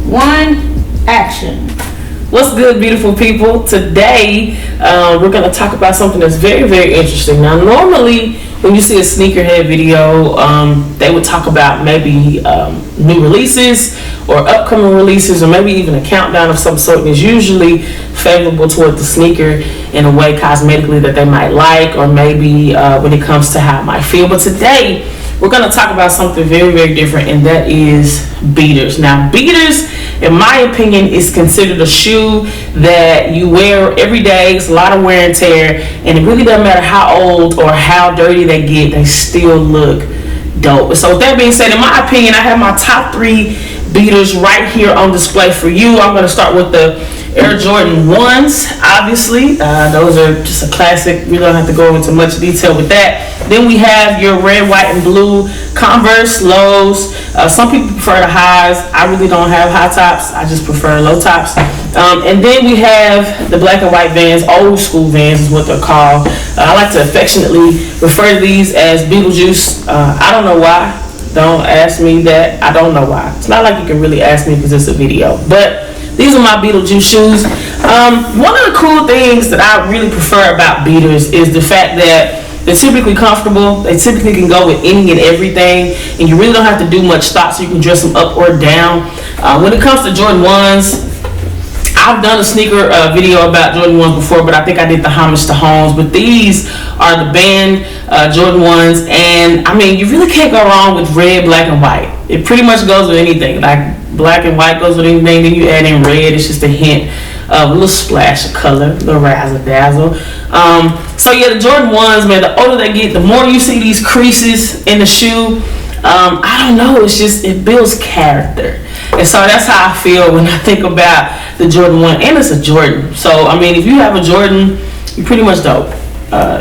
One, action. What's good, beautiful people? Today we're going to talk about something that's very, very interesting. Now, normally when you see a sneakerhead video, they would talk about maybe new releases or upcoming releases, or maybe even a countdown of some sort. And it's usually favorable toward the sneaker in a way cosmetically that they might like, or maybe when it comes to how it might feel. But today we're going to talk about something very, very different, and that is beaters. Now, beaters, in my opinion, is considered a shoe that you wear every day. It's a lot of wear and tear, and it really doesn't matter how old or how dirty they get, they still look dope. So with that being said, in my opinion, I have my top 3 beaters right here on display for you. I'm going to start with the Air Jordan 1s, obviously. Those are just a classic. We don't have to go into much detail with that. Then we have your red, white, and blue Converse lows. Some people prefer the highs. I really don't have high tops. I just prefer low tops. And then we have the black and white Vans. Old school Vans is what they're called. I like to affectionately refer to these as Beetlejuice. I don't know why. Don't ask me that. I don't know why. It's not like you can really ask me because it's a video. But these are my Beetlejuice shoes. One of the cool things that I really prefer about beaters is the fact that they're typically comfortable. They typically can go with any and everything, and you really don't have to do much thought, so you can dress them up or down. When it comes to Jordan 1s, I've done a sneaker video about Jordan 1s before, but I think I did the homage to Holmes. But these are the band Jordan 1s, and I mean, you really can't go wrong with red, black, and white. It pretty much goes with anything. Like black and white goes with anything, then you add in red. It's just a hint of a little splash of color, a little razzle dazzle. So yeah, the Jordan 1s, man, the older they get, the more you see these creases in the shoe. I don't know, it's just, it builds character. And so that's how I feel when I think about the Jordan 1, and it's a Jordan. So I mean, if you have a Jordan, you're pretty much dope,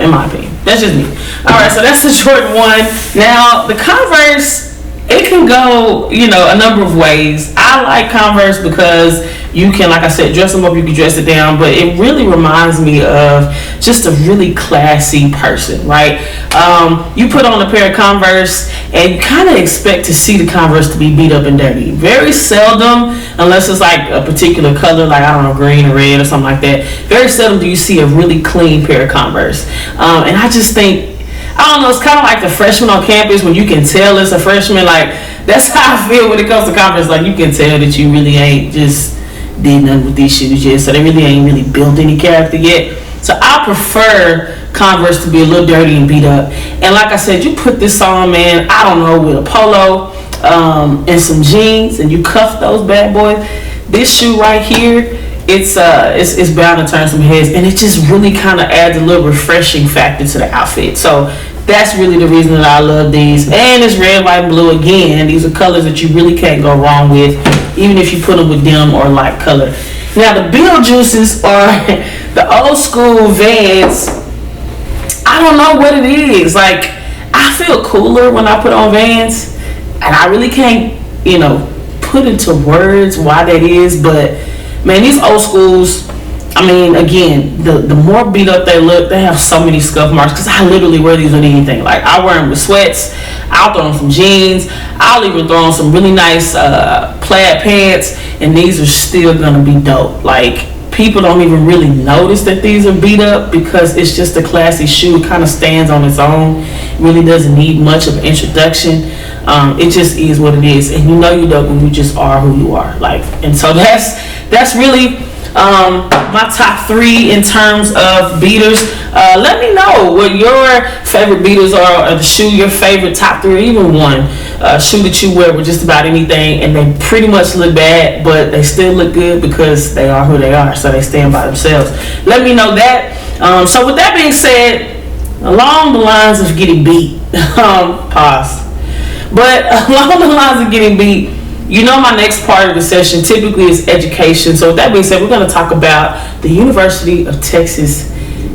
in my opinion. That's just me. Alright, so that's the Jordan 1. Now, the Converse, it can go, a number of ways. I like Converse because you can, like I said, dress them up, you can dress it down, but it really reminds me of just a really classy person, right? You put on a pair of Converse and you kind of expect to see the Converse to be beat up and dirty. Very seldom, unless it's like a particular color, like, I don't know, green or red or something like that. Very seldom do you see a really clean pair of Converse. And I just think, I don't know, it's kind of like the freshman on campus when you can tell it's a freshman. Like, that's how I feel when it comes to Converse. Like, you can tell that you really ain't just did nothing with these shoes yet, so they really ain't really built any character yet. So I prefer Converse to be a little dirty and beat up. And like I said, you put this on, man, I don't know, with a polo and some jeans, and you cuff those bad boys. This shoe right here, it's bound to turn some heads, and it just really kind of adds a little refreshing factor to the outfit. So that's really the reason that I love these. And it's red, white, and blue again. These are colors that you really can't go wrong with, even if you put them with dim or light color. Now, the Beetlejuices are the old school Vans. I don't know what it is. Like, I feel cooler when I put on Vans, and I really can't, put into words why that is. But man, these old schools, I mean, again, the more beat up they look, they have so many scuff marks, because I literally wear these with anything. Like, I wear them with sweats, I'll throw on some jeans, I'll even throw on some really nice plaid pants, and these are still gonna be dope. Like, people don't even really notice that these are beat up because it's just a classy shoe. It kind of stands on its own. It really doesn't need much of an introduction. It just is what it is, and you're dope when you just are who you are. Like, and so that's really my top 3 in terms of beaters. Let me know what your favorite beaters are, or the shoe, your favorite top 3, or even one shoe that you wear with just about anything, and they pretty much look bad, but they still look good because they are who they are, so they stand by themselves. Let me know that. So with that being said, along the lines of getting beat, pause. But along the lines of getting beat, You know, my next part of the session typically is education. So with that being said, we're going to talk about the University of Texas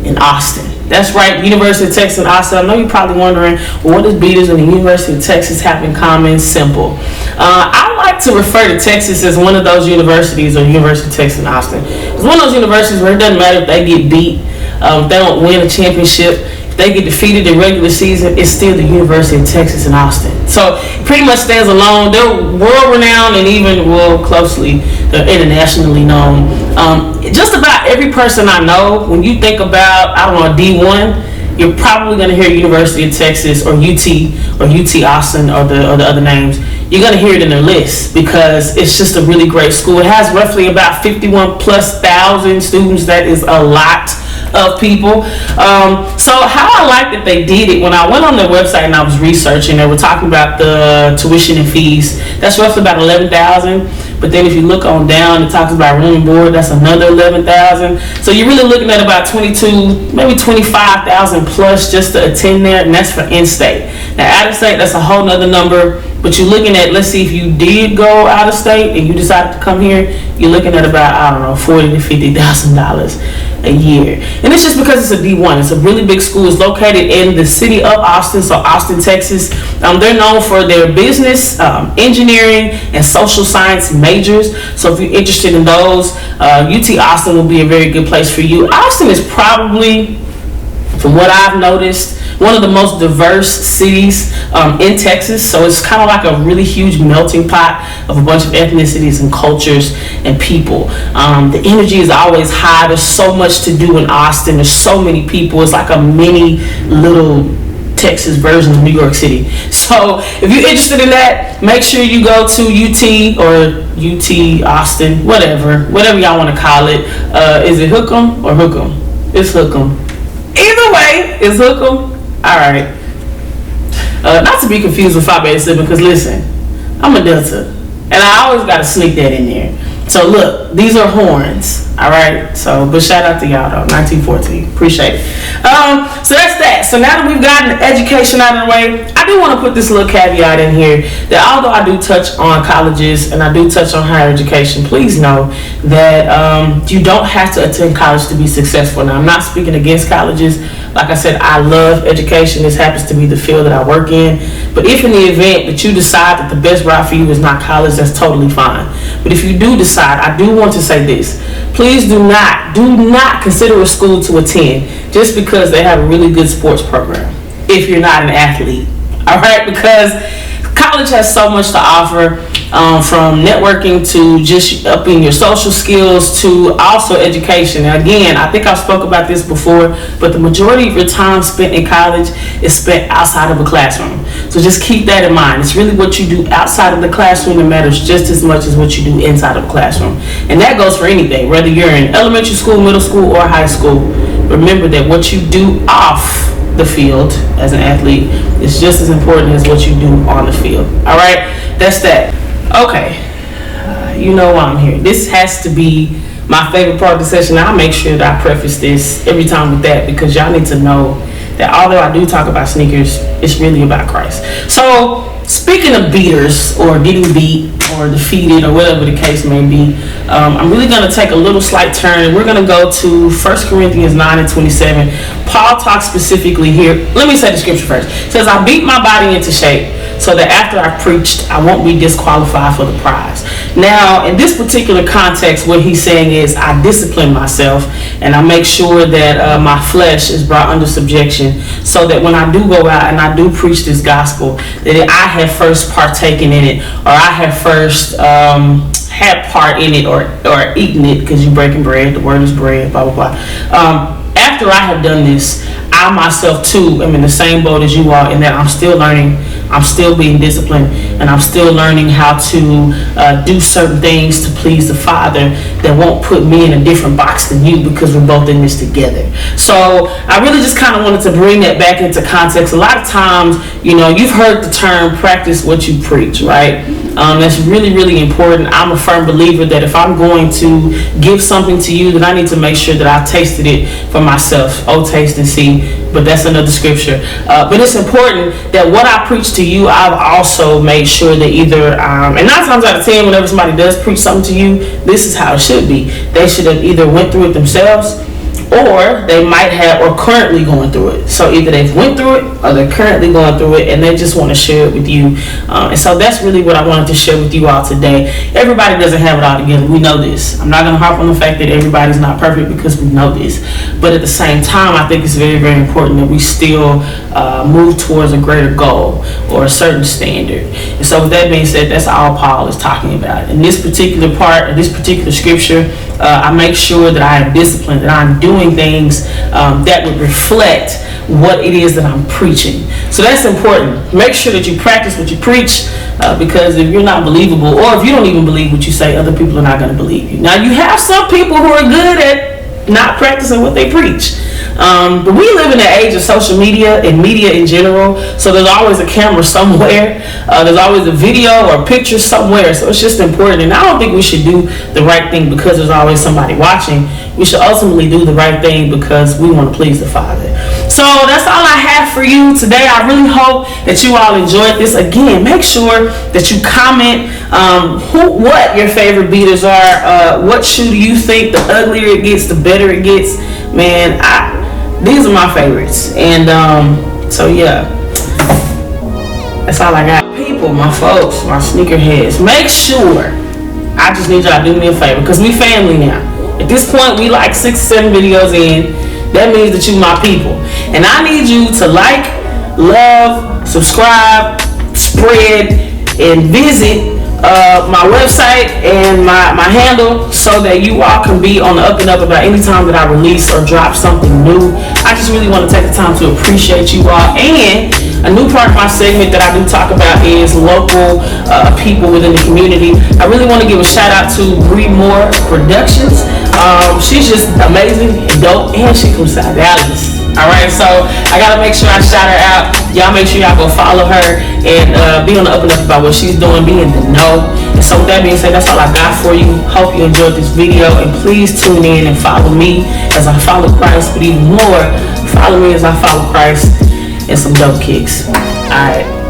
in Austin. That's right, University of Texas in Austin. I know you're probably wondering, well, what does Beaters and the University of Texas have in common? Simple. I like to refer to Texas as one of those universities, or University of Texas in Austin. It's one of those universities where it doesn't matter if they get beat, if they don't win a championship, if they get defeated in regular season, it's still the University of Texas in Austin. So it pretty much stands alone. They're world renowned and even closely internationally known. Just about every person I know, when you think about, I don't know, D1, you're probably going to hear University of Texas or UT Austin or the other names. You're going to hear it in their list because it's just a really great school. It has roughly about 51,000+ students. That is a lot of people. So how I like that they did it, when I went on their website and I was researching, they were talking about the tuition and fees. That's roughly about $11,000. But then if you look on down, it talks about room and board. That's another $11,000. So you're really looking at about 22, maybe 25,000 plus just to attend there, and that's for in-state. Now out of state, that's a whole nother number. But you're looking at, let's see, if you did go out of state and you decided to come here, you're looking at about, I don't know, $40,000 to $50,000 a year. And it's just because it's a D1. It's a really big school. It's located in the city of Austin, so Austin, Texas. They're known for their business, engineering, and social science majors. So if you're interested in those, UT Austin will be a very good place for you. Austin is probably, from what I've noticed, one of the most diverse cities in Texas. So it's kind of like a really huge melting pot of a bunch of ethnicities and cultures and people. The energy is always high. There's so much to do in Austin. There's so many people. It's like a mini little Texas version of New York City. So if you're interested in that, make sure you go to UT or UT Austin, whatever y'all want to call it. Is it Hookem or Hookem? It's Hookem. Either way, it's Hookem. All right. Not to be confused with Phi Beta Sigma, because listen, I'm a Delta, and I always got to sneak that in there. So look, these are horns. All right. So, but shout out to y'all though. 1914. Appreciate it. So that's that. So now that we've gotten the education out of the way, I do want to put this little caveat in here that although I do touch on colleges and I do touch on higher education, please know that you don't have to attend college to be successful. Now, I'm not speaking against colleges. Like I said, I love education. This happens to be the field that I work in. But if in the event that you decide that the best route for you is not college, that's totally fine. But if you do decide, I do want to say this. Please do not consider a school to attend just because they have a really good sports program if you're not an athlete. All right? Because college has so much to offer, from networking to just upping your social skills to also education. And again, I think I've spoke about this before, but the majority of your time spent in college is spent outside of a classroom. So just keep that in mind. It's really what you do outside of the classroom that matters just as much as what you do inside of the classroom. And that goes for anything, whether you're in elementary school, middle school, or high school. Remember that what you do off the field as an athlete is just as important as what you do on the field. All right, that's that. Okay, you know why I'm here. This has to be my favorite part of the session. I'll make sure that I preface this every time with that, because y'all need to know that although I do talk about sneakers, it's really about Christ. So speaking of beaters or getting beat or defeated or whatever the case may be, I'm really going to take a little slight turn. We're going to go to 1 Corinthians 9:27. Paul talks specifically here. Let me say the scripture first. It says, I beat my body into shape so that after I've preached, I won't be disqualified for the prize. Now, in this particular context, what he's saying is I discipline myself and I make sure that my flesh is brought under subjection, so that when I do go out and I do preach this gospel, that I have first partaken in it, or I have first had part in it, or eaten it, because you're breaking bread, the word is bread, blah, blah, blah. After I have done this, I myself too am in the same boat as you are, in that I'm still learning, I'm still being disciplined, and I'm still learning how to do certain things to please the Father that won't put me in a different box than you, because we're both in this together. So I really just kind of wanted to bring that back into context. A lot of times, you know, you've heard the term practice what you preach, right? That's really, really important. I'm a firm believer that if I'm going to give something to you, then I need to make sure that I've tasted it for myself. Oh, taste and see. But that's another scripture. But it's important that what I preach to to you, I've also made sure that either, and 9 times out of 10, whenever somebody does preach something to you, this is how it should be. They should have either went through it themselves, or they might have, or currently going through it. So either they've went through it, or they're currently going through it, and they just want to share it with you. And so that's really what I wanted to share with you all today. Everybody doesn't have it all together. We know this. I'm not going to harp on the fact that everybody's not perfect, because we know this. But at the same time, I think it's very, very important that we still move towards a greater goal or a certain standard. And so with that being said, that's all Paul is talking about. In this particular part, in this particular scripture, I make sure that I am disciplined, that I'm doing things that would reflect what it is that I'm preaching. So that's important. Make sure that you practice what you preach, because if you're not believable, or if you don't even believe what you say, other people are not going to believe you. Now, you have some people who are good at not practicing what they preach. But we live in an age of social media and media in general, so there's always a camera somewhere, there's always a video or a picture somewhere, so it's just important. And I don't think we should do the right thing because there's always somebody watching. We should ultimately do the right thing because we want to please the Father. So that's all I have for you today. I really hope that you all enjoyed this. Again, make sure that you comment what your favorite beaters are. What shoe do you think? The uglier it gets, the better it gets. Man, these are my favorites. And so yeah, that's all I got. People, my folks, my sneakerheads, make sure, I just need y'all to do me a favor, because we family now. At this point, we like 6 or 7 videos in. That means that you my people. And I need you to like, love, subscribe, spread, and visit my website and my handle, so that you all can be on the up and up about any time that I release or drop something new. I just really want to take the time to appreciate you all. And a new part of my segment that I do talk about is local people within the community. I really want to give a shout out to Bree Moore Productions. She's just amazing and dope, and she comes out of Dallas. Alright, so I gotta make sure I shout her out. Y'all make sure y'all go follow her and be on the up and up about what she's doing, be in the know. And so with that being said, that's all I got for you. Hope you enjoyed this video, and please tune in and follow me as I follow Christ, but even more, follow me as I follow Christ, and some dope kicks. Alright.